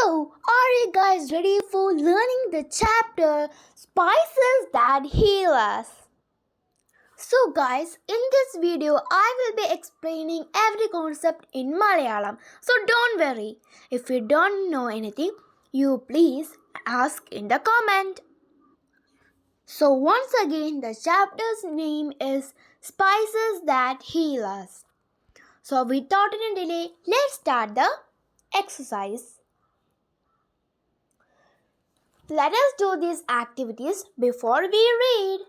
So, are you guys ready for learning the chapter Spices That Heal Us? So guys, in this video I will be explaining every concept in Malayalam. So don't worry. If you don't know anything, you please ask in the comment. So once again, the chapter's name is Spices That Heal Us. So without any delay, let's start the exercise. Let us do these activities before we read.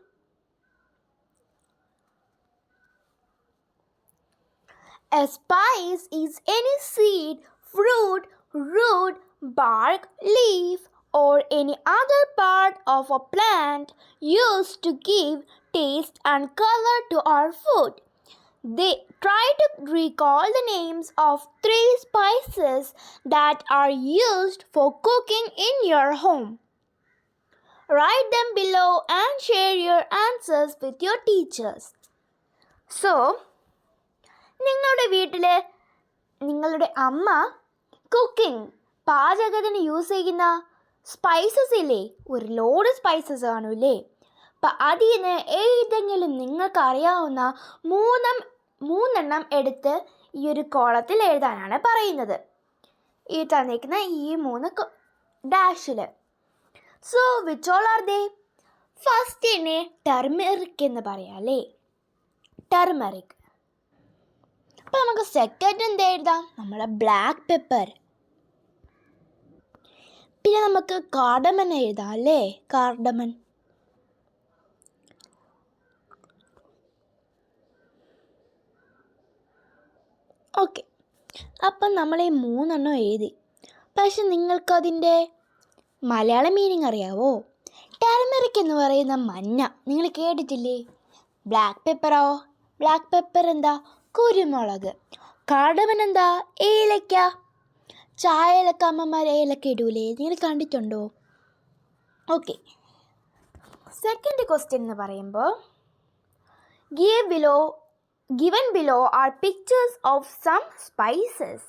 A spice is any seed, fruit, root, bark, leaf, or any other part of a plant used to give taste and color to our food. They try to recall the names of 3 spices that are used for cooking in your home. Write them below and share your answers with your teachers. So, നിങ്ങളുടെ വീട്ടിൽ നിങ്ങളുടെ അമ്മ cooking പാചകത്തിന് use ചെയ്യുന്ന spices ഇല്ലേ, ഒരു load spices കാണൂല്ലേ? അപ്പം അതിൽ നിന്ന് ഏതെങ്കിലും നിങ്ങൾക്ക് അറിയാവുന്ന മൂന്നെണ്ണം എടുത്ത് ഈ ഒരു കോളത്തിൽ എഴുതാനാണ് പറയുന്നത്. ഈ തന്നിരിക്കുന്ന ഈ 3 ഡാഷിൽ. So which all are they? ഫസ്റ്റിനെ ടർമെറിക് എന്ന് പറയാം അല്ലേ, ടർമെറിക്. അപ്പം നമുക്ക് സെക്കൻഡ് എന്ത് എഴുതാം? നമ്മളെ ബ്ലാക്ക് പെപ്പർ. പിന്നെ നമുക്ക് കാർഡമൻ എഴുതാം അല്ലേ, കാർഡമൻ. ഓക്കെ, അപ്പം നമ്മൾ ഈ 3 എഴുതി. പക്ഷെ നിങ്ങൾക്കതിൻ്റെ മലയാളം മീനിങ് അറിയാവോ? ടർമെറിക് എന്ന് പറയുന്ന മഞ്ഞ നിങ്ങൾ കേട്ടിട്ടില്ലേ? ബ്ലാക്ക് പെപ്പറോ? ബ്ലാക്ക് പെപ്പർ എന്താ? കുരുമുളക്. കാർഡമൻ എന്താ? ഏലക്ക. ചായയിലൊക്കെ അമ്മമാർ ഏലക്ക ഇടൂലേ, നിങ്ങൾ കണ്ടിട്ടുണ്ടോ? ഓക്കെ, സെക്കൻഡ് ക്വസ്റ്റ്യൻ എന്ന് പറയുമ്പോൾ given below are pictures of some spices.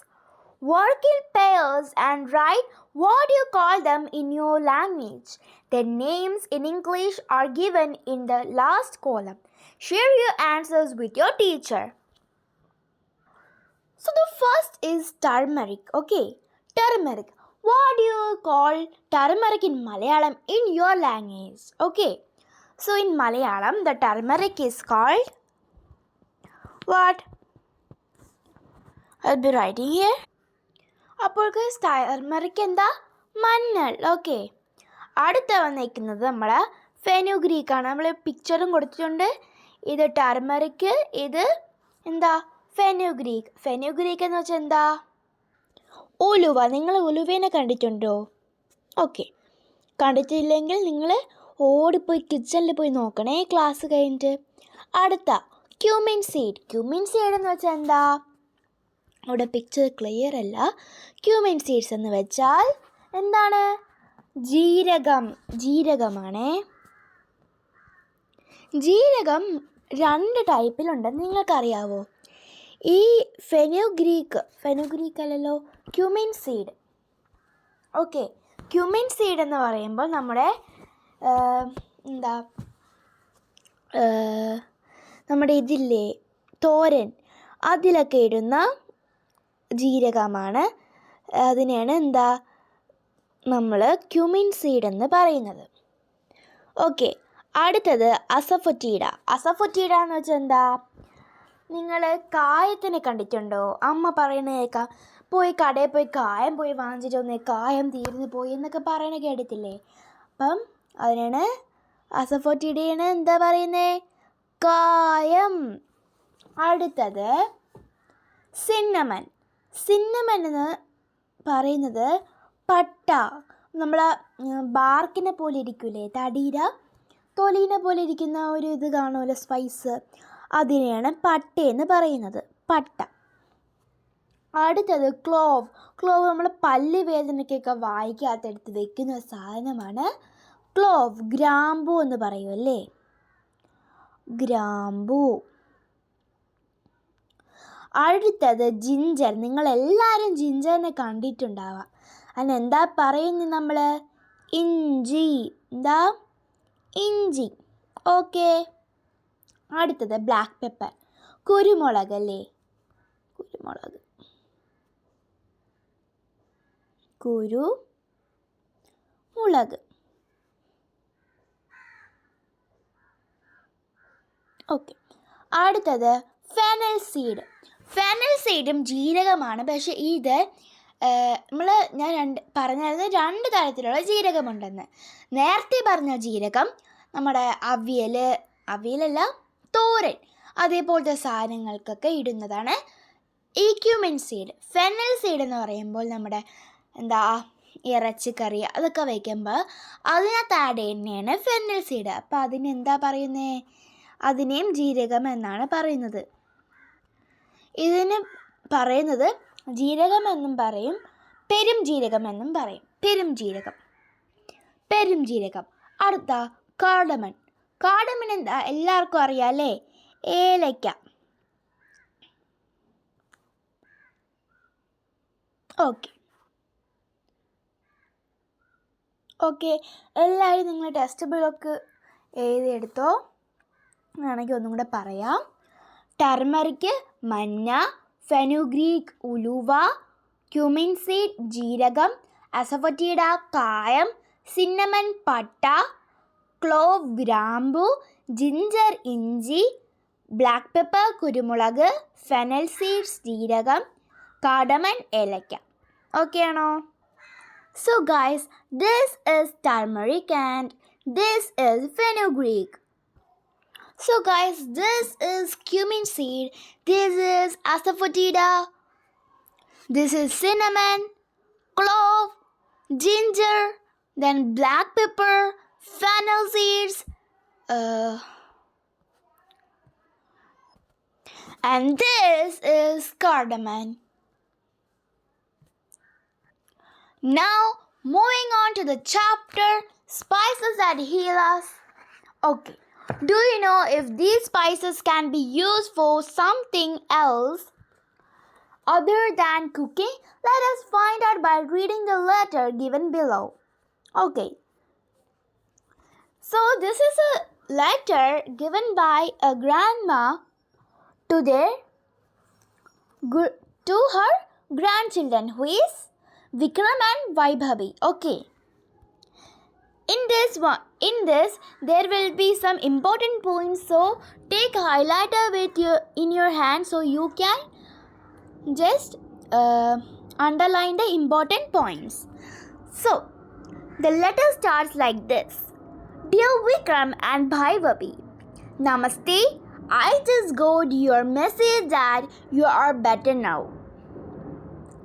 Work in pairs and write what you call them in your language. Their names in English are given in the last column. Share your answers with your teacher. So the first is turmeric. Okay, turmeric. What do you call turmeric in Malayalam in your language? Okay, so in Malayalam the turmeric is called what? I'll be writing here. അപ്പോൾ turmeric എന്താ? മഞ്ഞൾ. Okay, അടുത്ത വന്നിരിക്കുന്നത് നമ്മളെ ഫെനുഗ്രീക്കാണ്. നമ്മൾ പിക്ചറും കൊടുത്തിട്ടുണ്ട്. ഇത് turmeric, ഇത് എന്താ? ഫെനുഗ്രീക്ക്. ഫെനുഗ്രീക്ക് എന്ന് വെച്ചാൽ എന്താ? ഉലുവ. നിങ്ങൾ ഉലുവേനെ കണ്ടിട്ടുണ്ടോ? ഓക്കെ, കണ്ടിട്ടില്ലെങ്കിൽ നിങ്ങൾ ഓടിപ്പോയി കിച്ചണിൽ പോയി നോക്കണേ ക്ലാസ് കഴിഞ്ഞിട്ട്. അടുത്ത ക്യൂമിൻ സീഡ്. ക്യൂമിൻ സീഡ് എന്ന് വെച്ചാൽ എന്താ? അവിടെ പിക്ചർ ക്ലിയർ അല്ല. ക്യൂമിൻ സീഡ്സ് എന്ന് വെച്ചാൽ എന്താണ്? ജീരകം. ജീരകമാണേ. ജീരകം 2 ടൈപ്പിലുണ്ടെന്ന് നിങ്ങൾക്കറിയാവോ? ഈ ഫെനുഗ്രീക്ക് അല്ലല്ലോ, cumin seed. Okay, cumin seed എന്ന് പറയുമ്പോൾ നമ്മുടെ എന്താ, നമ്മുടെ ഇതില്ലേ തോരൻ, അതിലൊക്കെ ഇടുന്ന ജീരകമാണ്. അതിനെയാണ് എന്താ നമ്മൾ ക്യൂമിൻ സീഡ് എന്ന് പറയുന്നത്. ഓക്കെ, അടുത്തത് അസഫൊറ്റീഡ. അസഫൊറ്റീഡ എന്ന് വെച്ചാൽ എന്താ? നിങ്ങൾ കായത്തിനെ കണ്ടിട്ടുണ്ടോ? അമ്മ പറയുന്നത് കേൾക്കാം, പോയി കടയിൽ പോയി കായം പോയി വാങ്ങിച്ചിട്ട് വന്നേ, കായം തീർന്നു പോയി എന്നൊക്കെ പറയണ കേട്ടിട്ടില്ലേ? അപ്പം അതിനാണ് അസഫൊറ്റീഡയാണ് എന്താ പറയുന്നത്? കായം. അടുത്തത് സിന്നമൻ. സിന്നമൻ എന്ന് പറയുന്നത് പട്ട. നമ്മളെ ബാർക്കിനെ പോലെ ഇരിക്കൂലേ, തടീര തൊലീനെ പോലെ ഇരിക്കുന്ന ഒരു ഇത് കാണുമല്ലോ, സ്പൈസ്, അതിനെയാണ് പട്ടയെന്ന് പറയുന്നത്, പട്ട. അടുത്തത് ക്ലോവ്. ക്ലോവ് നമ്മൾ പല്ല് വേദനയ്ക്കൊക്കെ വായിക്കകത്തെടുത്ത് വെക്കുന്ന സാധനമാണ് ക്ലോവ്. ഗ്രാമ്പൂ എന്ന് പറയുമല്ലേ, ഗ്രാമ്പൂ. അടുത്തത് ജിഞ്ചർ. നിങ്ങളെല്ലാവരും ജിഞ്ചറിനെ കണ്ടിട്ടുണ്ടാവാം. അതിനെന്താ പറയുന്നത് നമ്മൾ? ഇഞ്ചി. എന്താ? ഇഞ്ചി. ഓക്കെ. അടുത്തത് ബ്ലാക്ക് പെപ്പർ, കുരുമുളക് അല്ലേ? കുരുമുളക്. ഓക്കെ. അടുത്തത് ഫെനൽ സീഡ്. ഫെനൽ സീഡും ജീരകമാണ്. പക്ഷെ ഇത് ഞാൻ പറഞ്ഞായിരുന്നു 2 തരത്തിലുള്ള ജീരകമുണ്ടെന്ന്. നേരത്തെ പറഞ്ഞ ജീരകം നമ്മുടെ അവിയലല്ല, തോരൻ, അതേപോലത്തെ സാധനങ്ങൾക്കൊക്കെ ഇടുന്നതാണ് ഈ ക്യൂമിൻ സീഡ്. ഫെനൽ സീഡ് എന്ന് പറയുമ്പോൾ നമ്മുടെ ഇറച്ചിക്കറി അതൊക്കെ വയ്ക്കുമ്പോൾ അതിനകത്ത് ആഡ് ചെയ്യുന്നതാണ് ഫെനൽ സീഡ്. അപ്പോൾ അതിനെന്താ പറയുന്നത്? അതിനെയും ജീരകം എന്നാണ് പറയുന്നത്. ഇതിന് പറയുന്നത് ജീരകമെന്നും പറയും, പെരുംജീരകമെന്നും പറയും. പെരുംജീരകം. അടുത്ത കാർഡമൺ. കാർഡമൺ എന്താ? എല്ലാവർക്കും അറിയാം അല്ലേ? ഏലയ്ക്ക. ഓക്കെ. എല്ലാവരും നിങ്ങൾ ടെക്സ്റ്റ് ബുക്ക് എഴുതിയെടുത്തോ? ആണെങ്കിൽ ഒന്നും കൂടെ പറയാം. ടർമറിക് മഞ്ഞ, ഫെനുഗ്രീക്ക് ഉലുവ, ക്യൂമിൻ സീഡ് ജീരകം, അസഫറ്റീഡ കായം, സിന്നമൺ പട്ട, ക്ലോവ് ഗ്രാമ്പു, ജിഞ്ചർ ഇഞ്ചി, ബ്ലാക്ക് പെപ്പർ കുരുമുളക്, ഫെനൽ സീഡ്സ് ജീരകം, കാർഡമൺ ഏലക്ക. ഓക്കെ ആണോ? So guys, this is turmeric and this is fenugreek. So guys, this is cumin seed, this is asafoetida, this is cinnamon, clove, ginger, then black pepper, fennel seeds, and this is cardamom. Now moving on to the chapter spices that heal us. Okay. Do you know if these spices can be used for something else other than cooking? Let us find out by reading the letter given below. Okay. So this is a letter given by a grandma to her grandchildren, who is Vikram and Vaibhavi. Okay. In this there will be some important points, so take a highlighter in your hand so you can just underline the important points. So the letter starts like this. Dear Vikram and Vaibhavi, Namaste. I just got your message that you are better now.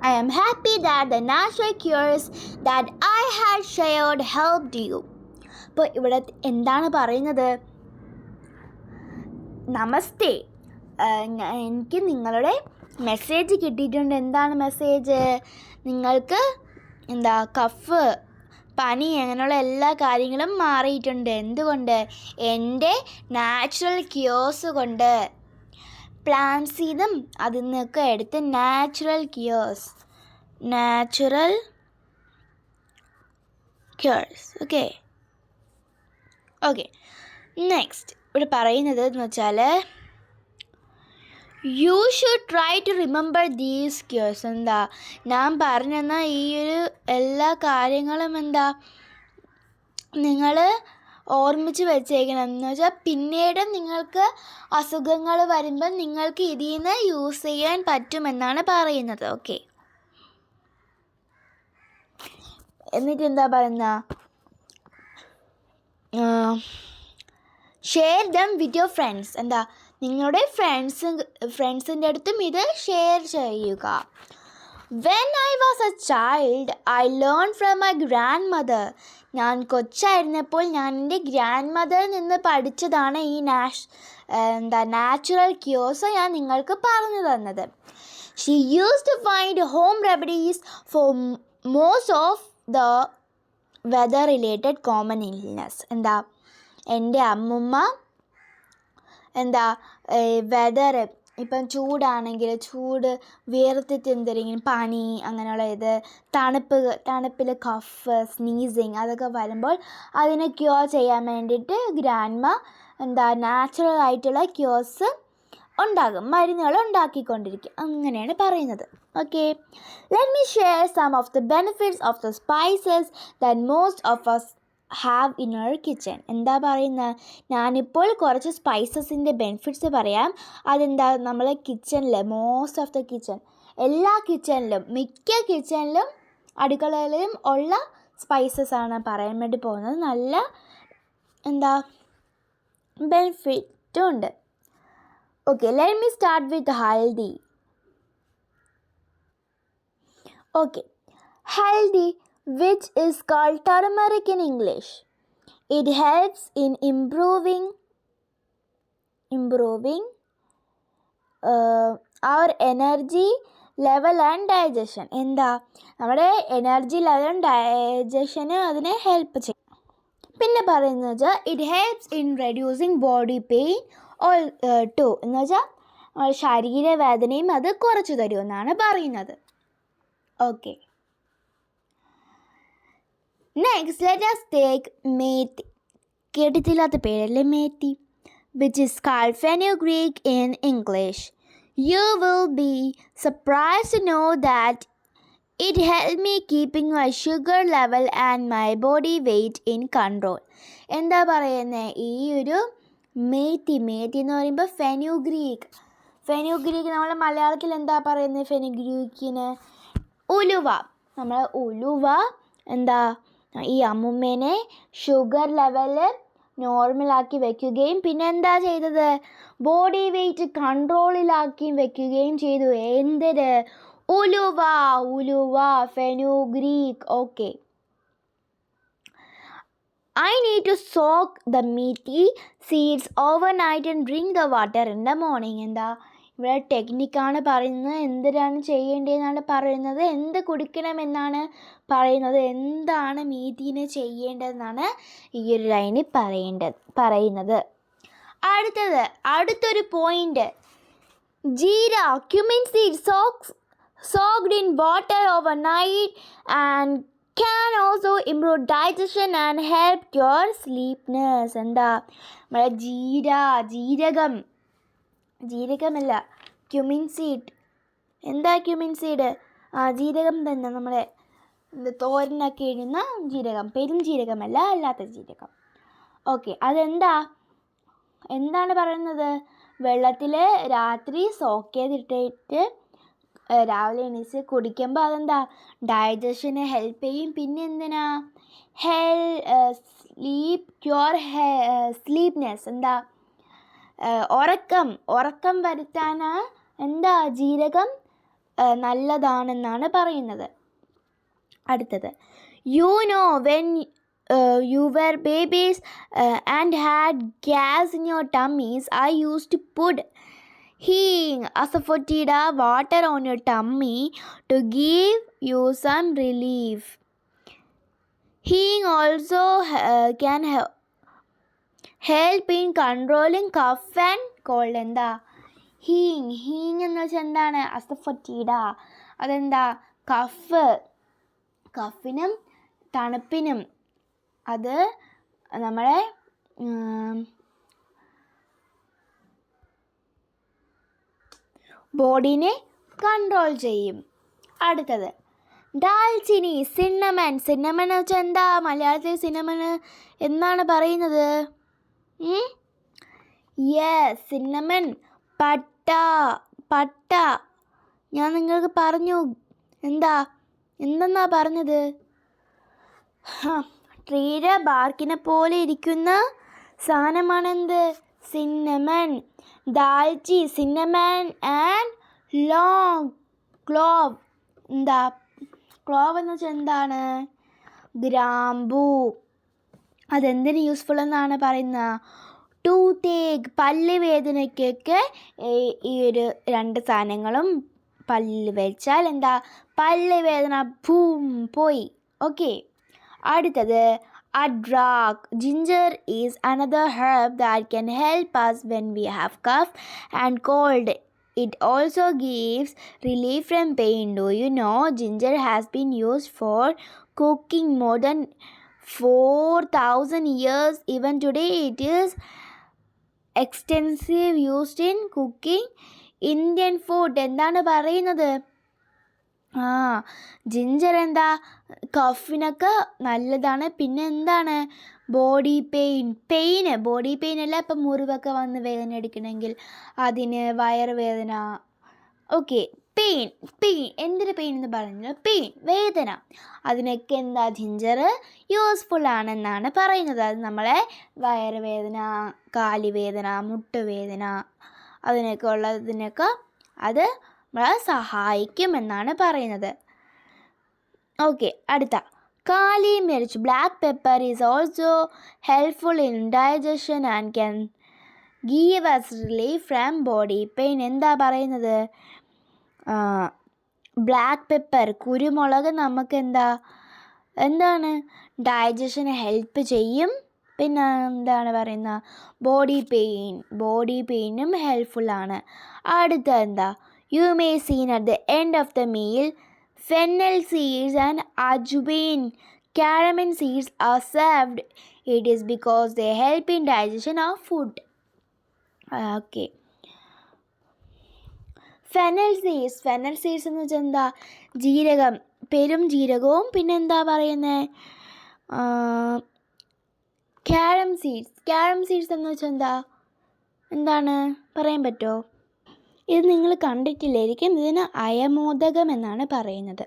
I am happy that the natural cures that I had shared helped you. അപ്പോൾ ഇവിടെ എന്താണ് പറയുന്നത്? നമസ്തേ, എനിക്ക് നിങ്ങളുടെ message കിട്ടിയിട്ടുണ്ട്. എന്താണ് message? നിങ്ങൾക്ക് cough, പനി അങ്ങനെയുള്ള എല്ലാ കാര്യങ്ങളും മാറിയിട്ടുണ്ട്. എന്തുകൊണ്ട്? എൻ്റെ നാച്ചുറൽ ക്യൂർസ് കൊണ്ട്. പ്ലാന്റ്സിൽ നിന്നും അതിൽ നിന്നൊക്കെ എടുത്ത് നാച്ചുറൽ ക്യൂർസ്. ഓക്കെ. നെക്സ്റ്റ് ഇവിടെ പറയുന്നത് എന്ന് വെച്ചാൽ you should try to remember these cures. ഞാൻ പറഞ്ഞെന്ന ഈ ഒരു എല്ലാ കാര്യങ്ങളും നിങ്ങൾ ഓർമ്മിച്ച് വെച്ചേക്കണം. എന്ന് വെച്ചാൽ പിന്നീട് നിങ്ങൾക്ക് അസുഖങ്ങൾ വരുമ്പോൾ നിങ്ങൾക്ക് ഇതിൽ നിന്ന് യൂസ് ചെയ്യാൻ പറ്റുമെന്നാണ് പറയുന്നത്. ഓക്കെ. എന്നിട്ട് എന്താ പറയുന്ന? Share dum with your friends. നിങ്ങളുടെ ഫ്രണ്ട്സിൻ്റെ അടുത്തും ഇത് ഷെയർ ചെയ്യുക. When I was a child, I learned from my grandmother. ഞാൻ കൊച്ചായിരുന്നപ്പോൾ ഞാൻ എൻ്റെ ഗ്രാൻഡ് മദറിൽ നിന്ന് പഠിച്ചതാണ് ഈ നാച്ചുറൽ ക്യൂർസ് ഞാൻ നിങ്ങൾക്ക് പറഞ്ഞു തന്നത്. She used to find home remedies for most of the weather related common illness. എൻ്റെ അമ്മുമ്മ വെതർ ഇപ്പം ചൂടാണെങ്കിൽ ചൂട് വിയർത്തിട്ട് എന്തെങ്കിലും പനി അങ്ങനെയുള്ള ഇത്, തണുപ്പിൽ കഫ്, സ്നീസിങ് അതൊക്കെ വരുമ്പോൾ അതിനെ ക്യൂർ ചെയ്യാൻ വേണ്ടിയിട്ട് ഗ്രാൻഡ്മ നാച്ചുറൽ ആയിട്ടുള്ള ക്യൂർസ് ഉണ്ടാകും, മരുന്നുകൾ ഉണ്ടാക്കിക്കൊണ്ടിരിക്കും, അങ്ങനെയാണ് പറയുന്നത്. Okay, let me share some of the benefits of the spices that most of us have in our kitchen. എന്താ പറയുന്നത്? ഞാനിപ്പോൾ കുറച്ച് സ്പൈസസിൻ്റെ ബെനിഫിറ്റ്സ് പറയാം. അതെന്താ, നമ്മൾ കിച്ചണിൽ മോസ്റ്റ് ഓഫ് ദ കിച്ചൺ, എല്ലാ കിച്ചണിലും, മിക്ക കിച്ചണിലും അടുക്കളയിലും ഉള്ള സ്പൈസസ് ആണ് പറയാൻ വേണ്ടി പോകുന്നത്. നല്ല ബെനിഫിറ്റും ഉണ്ട്. Okay, let me start with haldi. Okay, haldi, which is called turmeric in English. It helps in improving our energy level and digestion. എന്താ, നമ്മുടെ എനർജി ലെവലും ഡൈജഷന് അതിനെ ഹെൽപ്പ് ചെയ്യും. പിന്നെ പറയുന്നത് it helps in reducing body pain too, എന്ന് വെച്ചാൽ ശരീരവേദനയും അത് കുറച്ചു തരുമെന്നാണ് പറയുന്നത്. Okay, next let us take methi. കേട്ടിട്ടില്ലാത്ത പേരല്ലേ methi? which is called fenugreek in English. You will be surprised to know that it helped me keeping my sugar level and my body weight in control. എന്താ പറയുന്നത്? ഈ ഒരു മേത്തി എന്ന് പറയുമ്പോൾ fenugreek നമ്മൾ മലയാളത്തിൽ എന്താ പറയുന്നത്? ഫെനുഗ്രീക്കിന് ഉലുവ. നമ്മൾ ഉലുവ ഈ അമ്മുമ്മേനെ ഷുഗർ ലെവല് നോർമലാക്കി വെക്കുകയും പിന്നെ എന്താ ചെയ്തത്? ബോഡി വെയ്റ്റ് കൺട്രോളിലാക്കി വെക്കുകയും ചെയ്തു. എന്തിന്? ഉലുവ, fenugreek. Okay, I need to soak the meaty seeds overnight and drink the water in the morning. എന്താ ഇവിടെ ടെക്നിക്കാണ് പറയുന്നത്, എന്തിനാണ് ചെയ്യേണ്ടതെന്നാണ് പറയുന്നത്, എന്ത് കുടിക്കണമെന്നാണ് പറയുന്നത്, എന്താണ് മീറ്റിനെ ചെയ്യേണ്ടതെന്നാണ് ഈ ഒരു ലൈനിൽ പറയുന്നത്. അടുത്തൊരു point, jeera, cumin seed soaked in water overnight and can also improve digestion and help cure sleepiness. എന്താ, നമ്മുടെ ജീരകമല്ല, ക്യുമിൻ സീഡ്. എന്താ ക്യുമിൻ സീഡ്? ജീരകം തന്നെ, നമ്മുടെ തോരനൊക്കെ ഇടുന്ന ജീരകം, പെരും ജീരകമല്ല, അല്ലാത്ത ജീരകം. ഓക്കെ, എന്താണ് പറയുന്നത്? വെള്ളത്തിൽ രാത്രി സോക്ക് ചെയ്തിട്ടിട്ട് രാവിലെ എണീച്ച് കുടിക്കുമ്പോൾ അതെന്താ, ഡൈജഷന് ഹെൽപ്പ് ചെയ്യും. പിന്നെ എന്തിനാ? ക്യൂർ സ്ലീപ്നെസ്. എന്താ, ഉറക്കം വരുത്താനാ ജീരകം നല്ലതാണെന്നാണ് പറയുന്നത്. അടുത്തത്, when you were babies and had gas in your tummies, I used to put hing, asafoetida water on your tummy to give you some relief. Hing also can help in controlling cough and cold. എന്താ ഹീങ് എന്ന് വെച്ചാൽ എന്താണ്? അസഫൊറ്റീഡ. അതെന്താ? കഫിനും തണുപ്പിനും അത് നമ്മളെ ബോഡീനെ control ചെയ്യും. അടുത്തത്, ദാൽച്ചിനി, സിന്നമൻ എന്ന് വെച്ചാൽ എന്താ? മലയാളത്തിൽ സിന്നമന് എന്നാണ് പറയുന്നത്? യെസ്, സിന്നമൻ, പട്ട. ഞാൻ നിങ്ങൾക്ക് പറഞ്ഞു. എന്തെന്നാ പറഞ്ഞത്? ട്രീയുടെ ബാർക്കിനെ പോലെ ഇരിക്കുന്ന സാധനമാണ് എന്ത്? സിന്നമൻ. ദാൽച്ചി, cinnamon and long clove. Clove എന്ന് വെച്ചാൽ എന്താണ്? ഗ്രാമ്പൂ. അതെന്തിന് യൂസ്ഫുൾ എന്നാണ് പറയുന്നത്? ടൂത്ത് ഏക്ക്, പല്ല് വേദനയ്ക്കൊക്കെ ഈ ഒരു 2 സാധനങ്ങളും പല്ല് വെച്ചാൽ പല്ല് വേദന പോയി. ഓക്കെ, അടുത്തത്, Adrak. Ginger is another herb that can help us when we have cough and cold. It also gives relief from pain. Do you know ginger has been used for cooking more than 4,000 years? Even today it is extensive used in cooking Indian food. എന്താണ് പറയുന്നത്? Ginger എന്താ കഫിനൊക്കെ നല്ലതാണ്. പിന്നെ എന്താണ് body pain അല്ല. ഇപ്പം മുറിവൊക്കെ വന്ന് വേദന എടുക്കണമെങ്കിൽ അതിന് വയറുവേദന. ഓക്കെ, പെയിൻ എന്തൊരു പെയിൻ എന്ന് പറഞ്ഞാൽ വേദന, അതിനൊക്കെ എന്താ ജിഞ്ചർ യൂസ്ഫുൾ ആണെന്നാണ് പറയുന്നത്. അത് നമ്മളെ വയറുവേദന, കാലുവേദന, മുട്ടുവേദന അതിനൊക്കെ ഉള്ളതിനൊക്കെ അത് നമ്മളെ സഹായിക്കുമെന്നാണ് പറയുന്നത്. ഓക്കെ, അടുത്ത കാലി മിർച്ച്. Black pepper is also helpful in digestion and can give us relief from body pain. എന്താ പറയുന്നത്? ബ്ലാക്ക് പെപ്പർ, കുരുമുളക് നമുക്ക് എന്താണ് ഡൈജഷന് ഹെൽപ്പ് ചെയ്യും. പിന്നെ എന്താണ് പറയുന്നത്? ബോഡി പെയിനും ഹെൽപ്ഫുള്ളാണ്. അടുത്ത എന്താ? You may see at the end of the meal, fennel seeds and ajwain, caramel seeds are served. It is because they help in digestion of food. Okay. Fennel seeds എന്ന് വെച്ചാൽ എന്താ? ജീരകം, പെരും ജീരകവും. പിന്നെ എന്താ പറയുന്നത്? ക്യാരം സീഡ്സ് എന്ന് വെച്ചാൽ എന്താണ് പറയാൻ പറ്റുമോ? ഇത് നിങ്ങൾ കണ്ടിട്ടില്ലായിരിക്കും. ഇതിന് അയമോദകം എന്നാണ് പറയുന്നത്.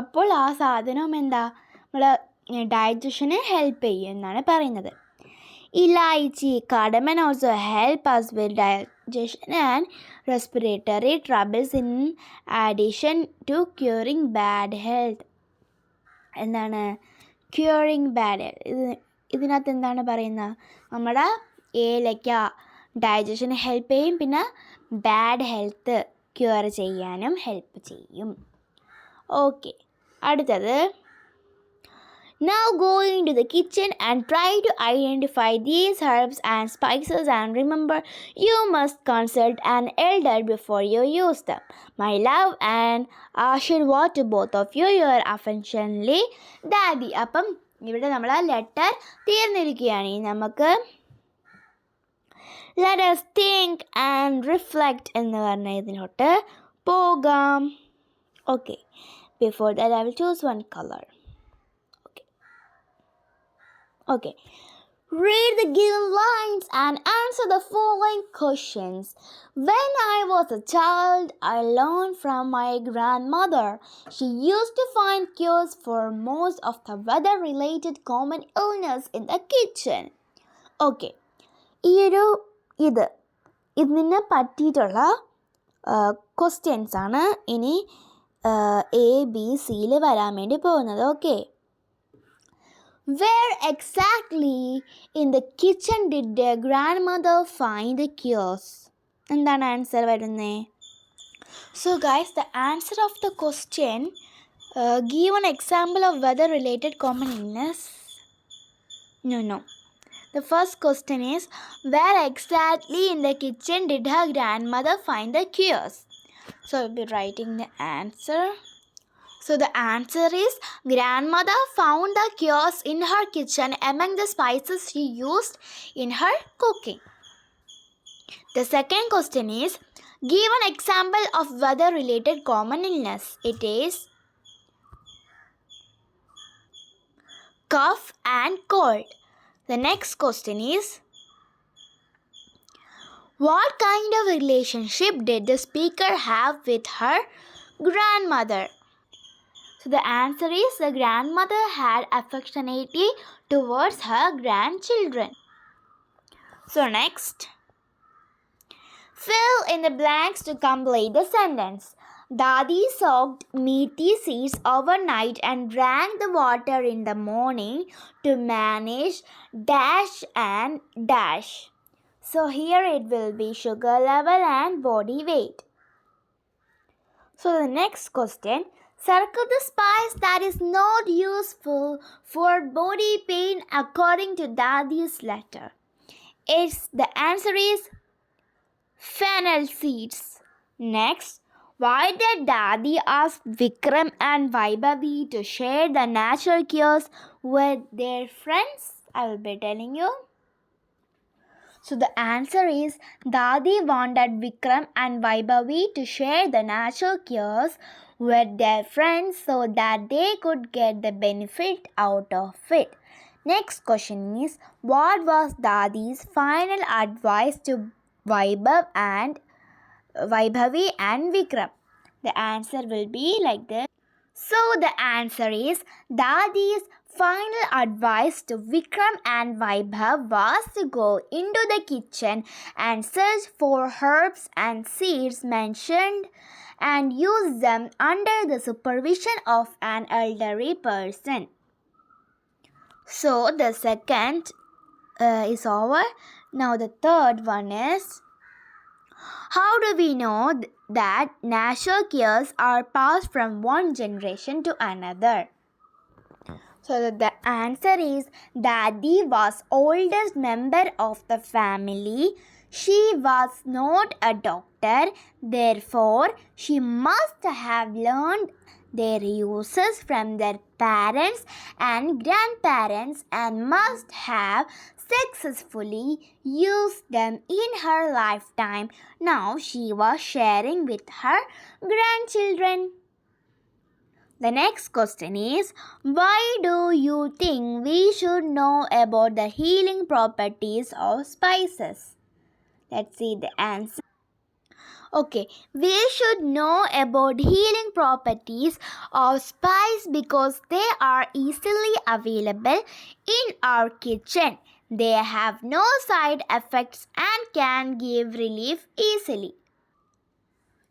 അപ്പോൾ ആ സാധനം എന്താ? നമ്മളെ ഡൈജഷന് ഹെൽപ്പ് ചെയ്യും എന്നാണ് പറയുന്നത്. ഇലായിച്ചി, cardamom also help us with digestion and respiratory troubles in addition to curing bad health. എന്താണ് ക്യൂറിങ് ബാഡ് ഹെൽത്ത്? ഇതിനകത്ത് എന്താണ് പറയുന്നത്? നമ്മുടെ ഏലക്ക ഡൈജഷന് ഹെൽപ്പ് ചെയ്യും, പിന്നെ ബാഡ് ഹെൽത്ത് ക്യൂർ ചെയ്യാനും ഹെൽപ്പ് ചെയ്യും. ഓക്കെ, അടുത്തത്. Now go into the kitchen and try to identify these herbs and spices, and remember, you must consult an elder before you use them. My love and Ashirwad to both of you. Your affectionately, Daddy. അപ്പം ഇവിടെ നമ്മൾ letter തീർന്നിരിക്കുകയാണ്. നമുക്ക് let us think and reflect എന്ന് പറഞ്ഞ ഇതിലോട്ട് പോകാം. Okay, before that I will choose one color. Okay, read the given lines and answer the following questions. When I was a child, I learned from my grandmother. She used to find cures for most of the weather-related common illness in the kitchen. Okay, ഇതിനെ പറ്റിയിട്ടുള്ള questions ആണ് ഇനി ABCയിൽ വരാൻ വേണ്ടി പോകുന്നത്. Okay, where exactly in the kitchen did their grandmother find the cures? എന്താണ് answer വരുന്നത്? So guys, the answer of the question, give an example of weather related common illness. No. The first question is, where exactly in the kitchen did her grandmother find the cures? So I'll be writing the answer. So the answer is, grandmother found the cures in her kitchen among the spices she used in her cooking. The second question is, give an example of weather related common illness. It is cough and cold. The next question is, what kind of relationship did the speaker have with her grandmother? So the answer is, the grandmother had affectionately towards her grandchildren. So next, fill in the blanks to complete the sentence. Dadi soaked meaty seeds overnight and drank the water in the morning to manage dash and dash. So here it will be sugar level and body weight. So the next question, circle the spice that is not useful for body pain according to Dadi's letter. The answer is fennel seeds. Next, why did Daddy ask Vikram and Vaibhavi to share the natural cures with their friends? I will be telling you. So the answer is Dadi wanted Vikram and Vaibhavi to share the natural cures with their friends so that they could get the benefit out of it. Next question is, what was Dadi's final advice to Vaibhavi and Vikram? The answer will be like this. So the answer is Dadi's final advice to Vikram and Vaibhav was to go into the kitchen and search for herbs and seeds mentioned and use them under the supervision of an elderly person. So the second is over. Now the third one is, how do we know that natural cures are passed from one generation to another? So the answer is Dadi was oldest member of the family. She was not a doctor, therefore she must have learned their uses from their parents and grandparents and must have successfully used them in her lifetime. Now she was sharing with her grandchildren. The next question is, why do you think we should know about the healing properties of spices? Let's see the answer. Okay, we should know about healing properties of spice because they are easily available in our kitchen. They have no side effects and can give relief easily.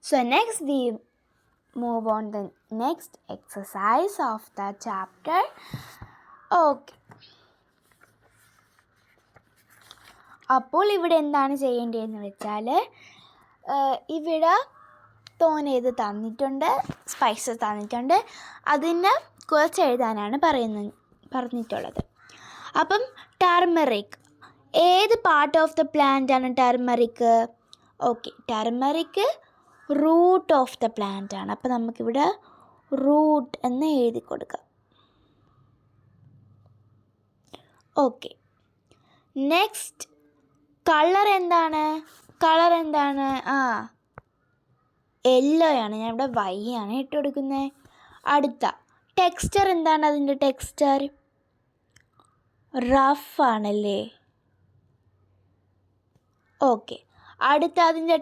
So next we move on the next exercise of the chapter. Okay. അപ്പോൾ ഇവിടെ എന്താണ് ചെയ്യേണ്ടതെന്ന് വെച്ചാൽ ഇവിടെ തോന്നിയത് തന്നിട്ടുണ്ട്, spices തന്നിട്ടുണ്ട്, അതിന് കുറച്ച് എഴുതാനാണ് പറഞ്ഞിട്ടുള്ളത്. അപ്പം ടർമറിക്, ഏത് പാർട്ട് ഓഫ് ദ പ്ലാന്റ് ആണ് turmeric? Okay, turmeric root of the plant ആണ്. അപ്പോൾ നമുക്കിവിടെ റൂട്ട് എന്ന് എഴുതി കൊടുക്കാം. ഓക്കെ, നെക്സ്റ്റ് കളർ എന്താണ്? യെല്ലോ ആണ്. ഞാൻ ഇവിടെ വൈ ആണ് ഇട്ട് കൊടുക്കുന്നത്. അടുത്ത ടെക്സ്ചർ എന്താണ്? അതിൻ്റെ ടെക്സ്ചർ റഫ് ആണല്ലേ. ഓക്കെ, അടുത്ത അതിൻ്റെ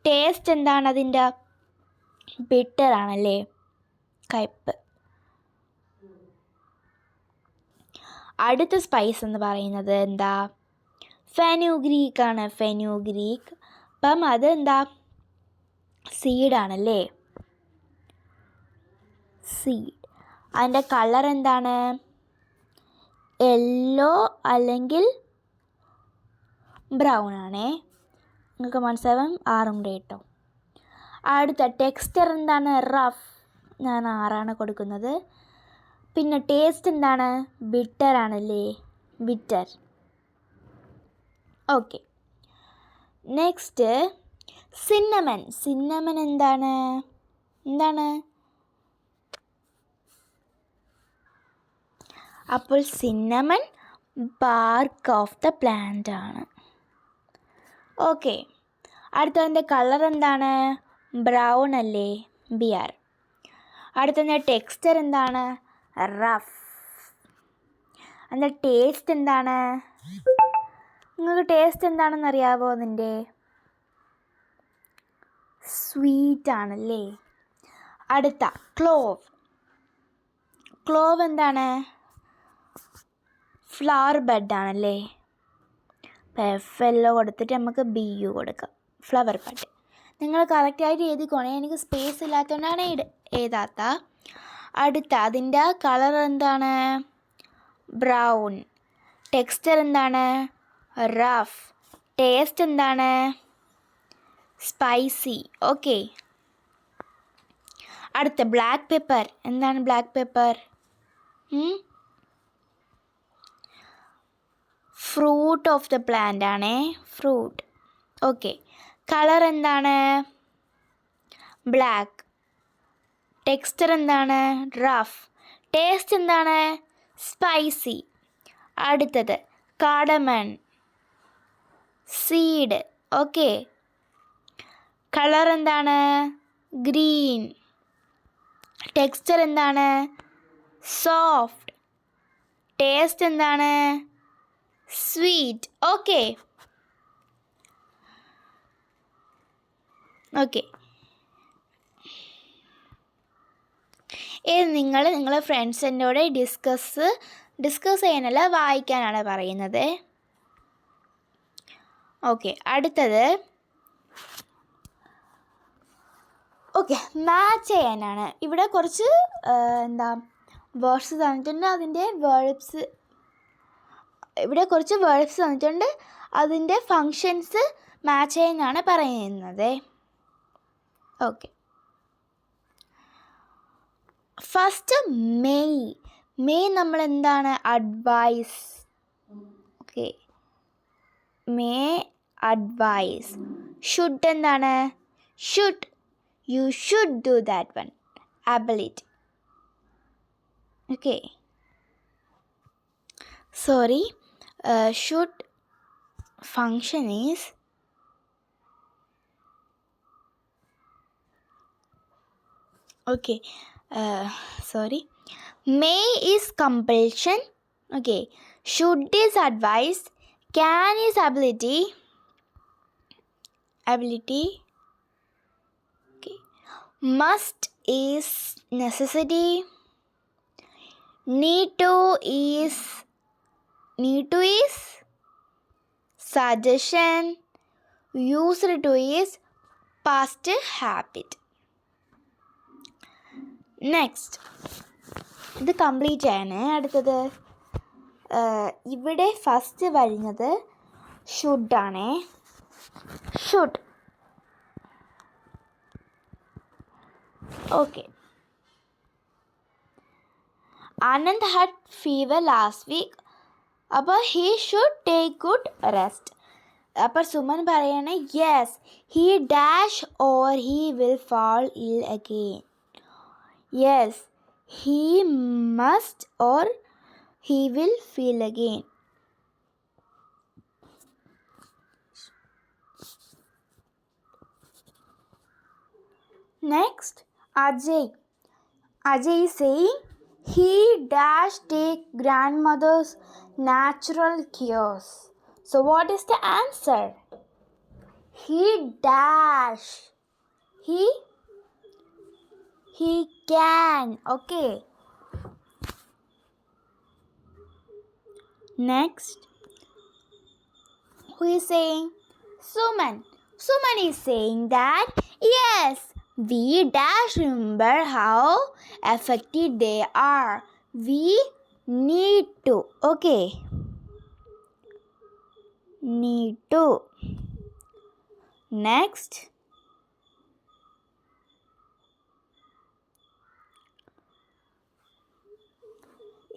ടേസ്റ്റ് എന്താണ്? അതിൻ്റെ ബിറ്റർ ആണല്ലേ, കയ്പ്പ്. അടുത്ത സ്പൈസ് എന്ന് പറയുന്നത് എന്താ? ഫെനുഗ്രീക്ക് ആണ്. ഫെനുഗ്രീക്ക്. അപ്പം അതെന്താ? സീഡാണല്ലേ, സീഡ്. അതിൻ്റെ കളർ എന്താണ്? യെല്ലോ അല്ലെങ്കിൽ ബ്രൗൺ ആണേ. നിങ്ങൾക്ക് മനസ്സിലാവും, 6 കൂടെ കേട്ടോ. അടുത്ത ടെക്സ്ചർ എന്താണ്? റഫ്. ഞാൻ 6 കൊടുക്കുന്നത്. പിന്നെ ടേസ്റ്റ് എന്താണ്? ബിറ്റർ ആണല്ലേ, ബിറ്റർ. ഓക്കെ, നെക്സ്റ്റ് സിന്നമൺ എന്താണ്? അപ്പോൾ cinnamon BARC of the plant ആണ്. ഓക്കെ, അടുത്തതിൻ്റെ കളർ എന്താണ്? ബ്രൗൺ അല്ലേ, ബിയർ. അടുത്തതിൻ്റെ ടെക്സ്ചർ എന്താണ്? റഫ്. അതിൻ്റെ ടേസ്റ്റ് എന്താണ്? നിങ്ങൾക്ക് ടേസ്റ്റ് എന്താണെന്ന് അറിയാമോ? അതിൻ്റെ സ്വീറ്റ് ആണല്ലേ. അടുത്ത ക്ലോവ് എന്താണ്? ഫ്ലവർ ബഡ് ആണല്ലേ. FL കൊടുത്തിട്ട് നമുക്ക് BU കൊടുക്കാം, ഫ്ലവർ ബഡ്. നിങ്ങൾ കറക്റ്റായിട്ട് എഴുതിക്കോണേ, എനിക്ക് സ്പേസ് ഇല്ലാത്തതുകൊണ്ടാണ് എഴുതാത്ത. അടുത്ത അതിൻ്റെ കളർ എന്താണ്? ബ്രൗൺ. ടെക്സ്ചർ എന്താണ്? റഫ്. ടേസ്റ്റ് എന്താണ്? സ്പൈസി. ഓക്കെ, അടുത്ത ബ്ലാക്ക് പെപ്പർ. എന്താണ് black pepper? Fruit of the plant ആണേ, ഫ്രൂട്ട്. ഓക്കെ. കളർ എന്താണ്? ബ്ലാക്ക്. ടെക്സ്ചർ എന്താണ്? റഫ്. ടേസ്റ്റ് എന്താണ്? സ്പൈസി. അടുത്തത് കാഡമൺ, സീഡ്. ഓക്കെ. കളർ എന്താണ്? ഗ്രീൻ. ടെക്സ്ചർ എന്താണ്? സോഫ്റ്റ്. ടേസ്റ്റ് എന്താണ്? സ്വീറ്റ്. ഓക്കെ. ഓക്കെ. ഇത് നിങ്ങളെ ഫ്രണ്ട്സിനോട് ഡിസ്കസ് ചെയ്യാനല്ല, വായിക്കാനാണ് പറയുന്നത്. ഓക്കെ. അടുത്തത് ഓക്കെ, മാച്ച് ചെയ്യാനാണ്. ഇവിടെ കുറച്ച് വേർഡ്സ് തന്നിട്ടുണ്ട്, അതിൻ്റെ വേർബ്സ്. ഇവിടെ കുറച്ച് വേർബ്സ് തന്നിട്ടുണ്ട്, അതിൻ്റെ ഫങ്ഷൻസ് മാച്ച് ചെയ്യാനാണ് പറയുന്നത്. ഓക്കെ. ഫസ്റ്റ് മെയ് നമ്മൾ എന്താണ്? Advise. Okay. May advise. Should എന്താണ്? Should. You should do that one. Ability. Okay. Sorry, should function is okay. Sorry. May is compulsion. Okay. Should is advice. Can is ability. Okay. Must is necessity. Need to is suggestion. Used to is past habit. Next, ഇത് complete ചെയ്യണേ. അടുത്തത് ഇവിടെ first വരുന്നത് ഷുഡാണേ. Should. Okay. Anand had fever last week, അപ്പോൾ he should take good rest. അപ്പോൾ സുമൻ പറയണേ, yes he dash or he will fall ill again. Yes, he must or he will feel again. Next, Ajay is saying he dash take grandmother's natural cures. So what is the answer? He dash. He can. Okay. Next, who is saying? Suman is saying that yes, we dash remember how effective they are. We need to. Okay. Need to. Next,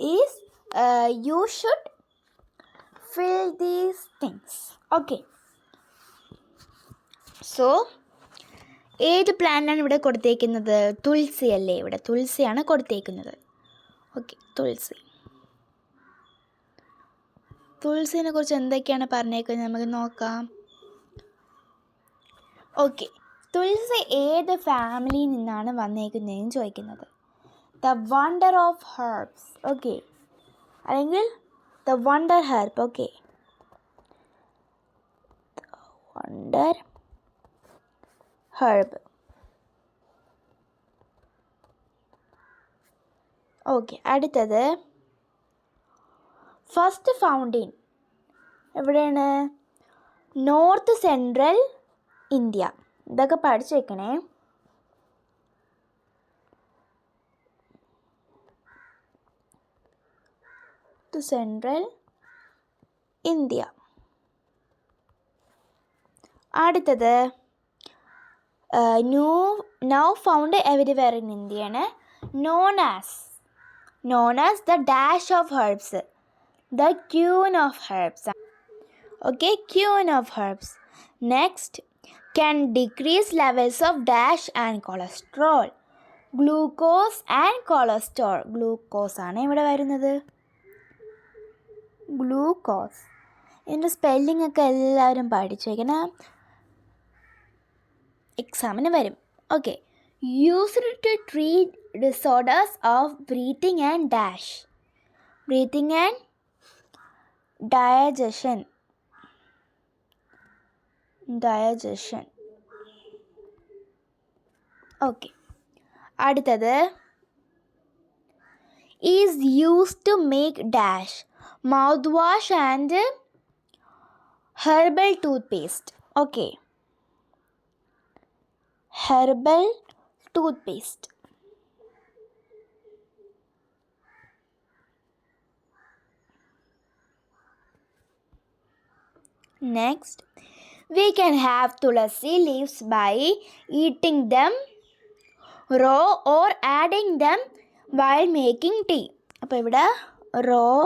is you should fill these things. Okay. So ഏത് പ്ലാന്റാണ് ഇവിടെ കൊടുത്തേക്കുന്നത്? തുളസി അല്ലേ? ഇവിടെ തുളസിയാണ് കൊടുത്തേക്കുന്നത്. Okay. തുളസിനെ കുറിച്ച് എന്തൊക്കെയാണ് പറഞ്ഞേക്കുന്നത് നമുക്ക് നോക്കാം. ഓക്കെ. തുളസി ഏത് ഫാമിലിയിൽ നിന്നാണ് വന്നേക്കുന്നതെന്ന് ചോദിക്കുന്നത്. The wonder of herbs. Okay. അല്ലെങ്കിൽ the wonder herb. Okay. The wonder herb. Okay. അടുത്തത് ഫസ്റ്റ് ഫൗണ്ടിൻ എവിടെയാണ്? North central India. ഇതൊക്കെ പഠിച്ചു വെക്കണേ. Central India. അടുത്തത് നൗ ഫൗണ്ട് എവരിവെയർ ഇൻ ഇന്ത്യയാണ്. Known as the dash of herbs. the queen of herbs. Okay, queen of herbs. Next, can decrease levels of dash and cholesterol. Glucose and cholesterol. Glucose ആണ് ഇവിടെ വരുന്നത്. Glucose. ഇതിൻ്റെ spelling ഒക്കെ എല്ലാവരും പഠിച്ചു വയ്ക്കണം, എക്സാമിന് വരും. Okay, used to treat disorders of breathing and dash. Breathing and digestion. Okay, അടുത്തത് is used to make dash mouthwash and herbal toothpaste. Okay, herbal toothpaste. Next, we can have tulasi leaves by eating them raw or adding them while making tea. അപ്പോൾ ഇവിടെ raw,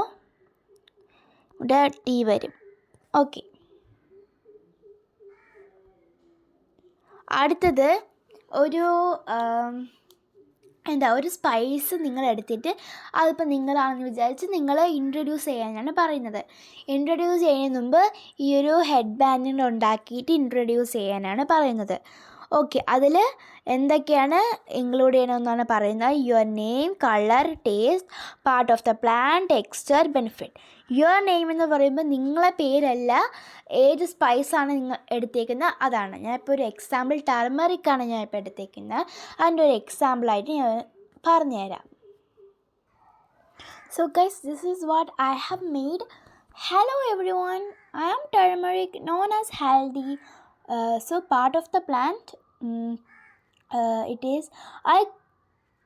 ഇവിടെ tea വരും. Okay, അടുത്തത് ഒരു spice നിങ്ങൾ എടുത്തിട്ട് അതിപ്പോൾ നിങ്ങളാണെന്ന് വിചാരിച്ച് നിങ്ങൾ ഇൻട്രൊഡ്യൂസ് ചെയ്യാനാണ് പറയുന്നത്. ഇൻട്രൊഡ്യൂസ് ചെയ്യുന്നതിന് മുമ്പ് ഈ ഒരു ഹെഡ് ബാൻഡ് ഉണ്ടാക്കിയിട്ട് ഇൻട്രൊഡ്യൂസ് ചെയ്യാനാണ് പറയുന്നത്. ഓക്കെ, അതിൽ എന്തൊക്കെയാണ് ഇൻക്ലൂഡ് ചെയ്യണമെന്നാണ് പറയുന്നത്. Your name, colour, taste, part of the plan, texture, benefit. Your name എന്ന് പറയുമ്പോൾ നിങ്ങളെ പേരല്ല, ഏത് സ്പൈസാണ് നിങ്ങൾ എടുത്തേക്കുന്നത് അതാണ്. ഞാനിപ്പോൾ ഒരു എക്സാമ്പിൾ ടർമറിക്കാണ് ഞാനിപ്പോൾ എടുത്തേക്കുന്നത്. അതിൻ്റെ ഒരു എക്സാമ്പിളായിട്ട് ഞാൻ പറഞ്ഞുതരാം. So guys, this is what I have made. Hello everyone, I am turmeric, known as haldi. So part of the plant, it is, I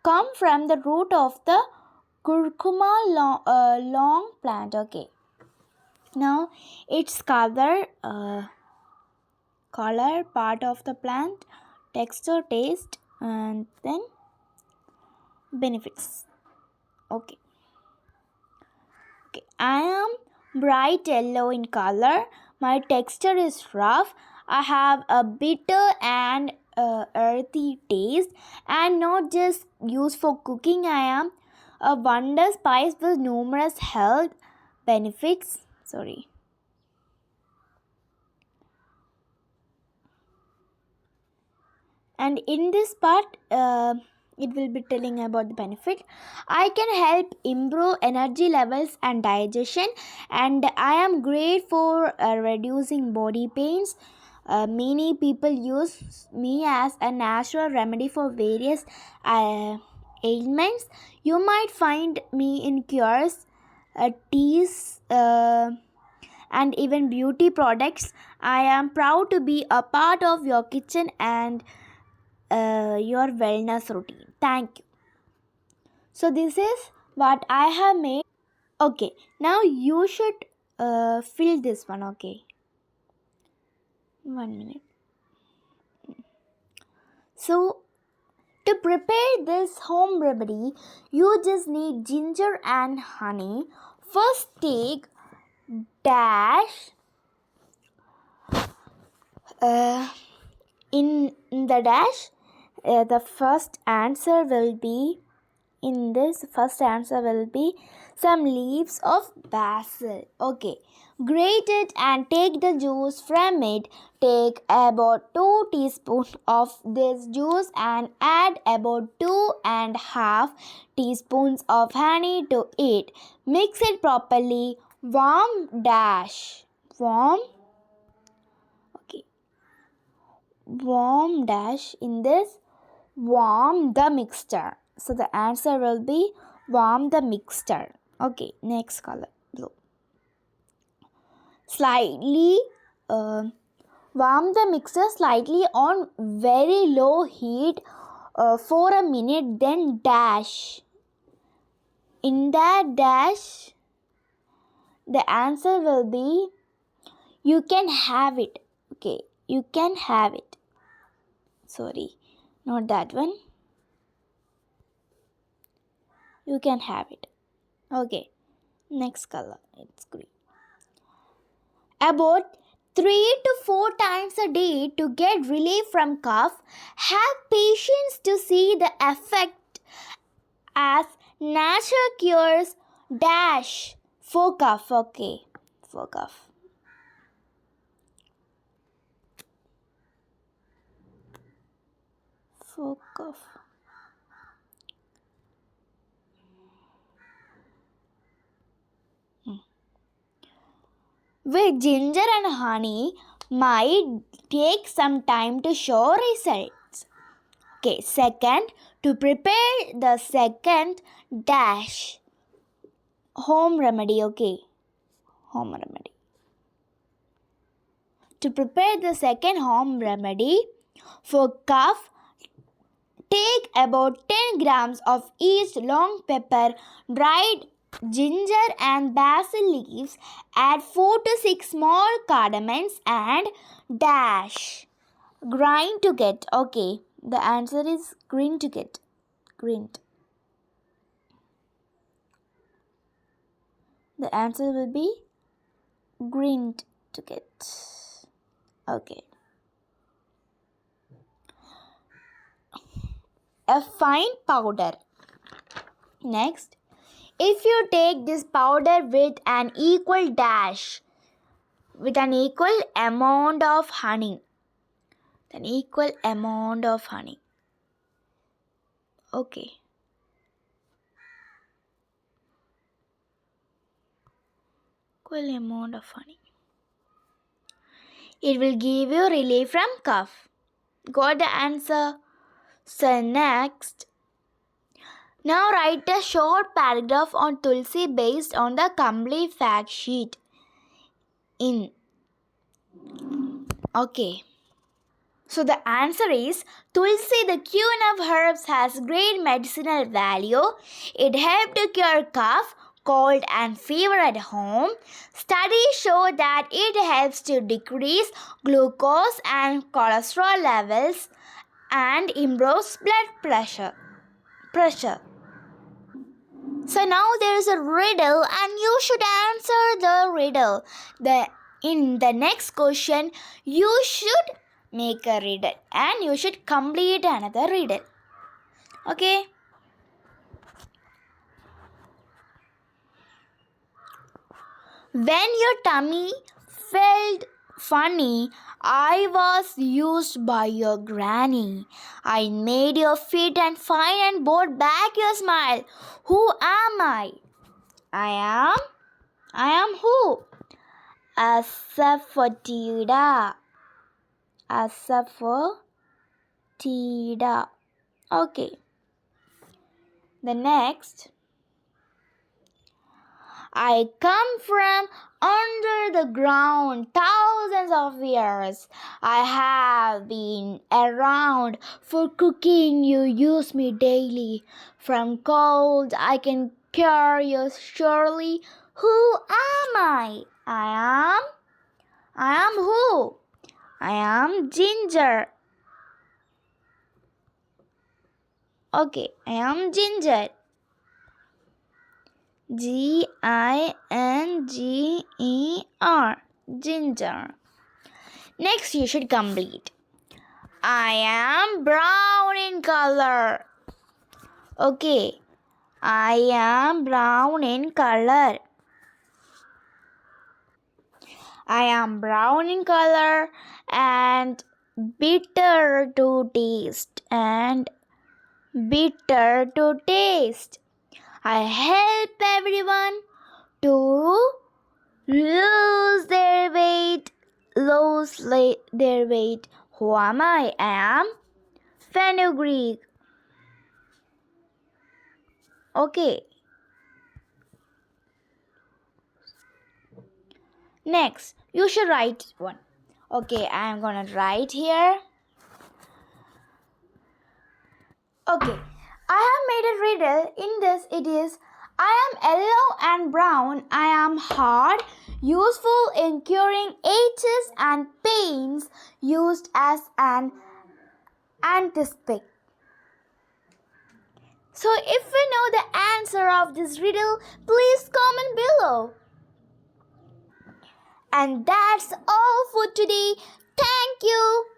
come from the root of the curcuma long plant. Okay, now its color, part of the plant, texture, taste, and then benefits. Okay, I am bright yellow in color. My texture is rough. I have a bitter and earthy taste, and not just used for cooking. I am a wonder spice with numerous health benefits. And in this part, it will be telling about the benefit. I can help improve energy levels and digestion, and I am great for reducing body pains. Many people use me as a natural remedy for various ailments. You might find me in cures, teas, and even beauty products. I am proud to be a part of your kitchen and your wellness routine. Thank you. So this is what I have made. Okay, now you should fill this one. Okay, 1 minute. So to prepare this home remedy, you just need ginger and honey. First take dash in the dash. The first answer will be some leaves of basil. Okay, grate it and take the juice from it. Take about 2 teaspoons of this juice and add about 2.5 teaspoons of honey to it. Mix it properly. Warm. In this, warm the mixture. So the answer will be warm the mixture. Okay, next color, blue. Slightly warm the mixture slightly on very low heat for a minute, then dash. In that dash, the answer will be you can have it. Okay, you can have it. Sorry, not that one. You can have it. Okay, Next color, it's green. About 3 to 4 times a day to get relief from cough. Have patience to see the effect as natural cures dash for cough. Okay, for cough. For cough. With ginger and honey might take some time to show results. Okay, second, to prepare the second dash. Home remedy, okay. Home remedy. To prepare the second home remedy for cough, take about 10 grams of each long pepper, dried ginger and basil leaves, add 4 to 6 small cardamoms and dash. Grind to get. Okay, the answer is grind to get. Grind. The answer will be grind to get. Okay. A fine powder. Next, if you take this powder with an equal dash, with an equal amount of honey, Okay. Equal amount of honey. It will give you relief from cough. Got the answer? So next, now write a short paragraph on Tulsi based on the complete fact sheet. Okay. So the answer is Tulsi, the queen of herbs, has great medicinal value. It helped to cure cough, cold and fever at home. Studies show that it helps to decrease glucose and cholesterol levels and improves blood pressure. So now there is a riddle and you should answer the riddle. In the next question, you should make a riddle and you should complete another riddle. Okay? When your tummy felt funny, I was used by your granny. I made your feet and fine and brought back your smile. Who am I? I am who? Asafoetida. Okay. The next. I come from under the ground thousands of years. I have been around for cooking. You use me daily. From cold I can cure you surely. Who am I? I am who? I am Ginger. Okay, I am Ginger. Ginger. Ginger. Next, you should complete. I am brown in color. Okay, I am brown in color. I am brown in color and bitter to taste. I help everyone to lose their weight. Who am I? I am fenugreek. Okay. Next, you should write one. Okay, I am gonna write here. Okay, I have made a riddle. In this, it is I am yellow and brown. I am hard, useful in curing aches and pains, used as an antiseptic. So if you know the answer of this riddle, please comment below. And that's all for today. Thank you.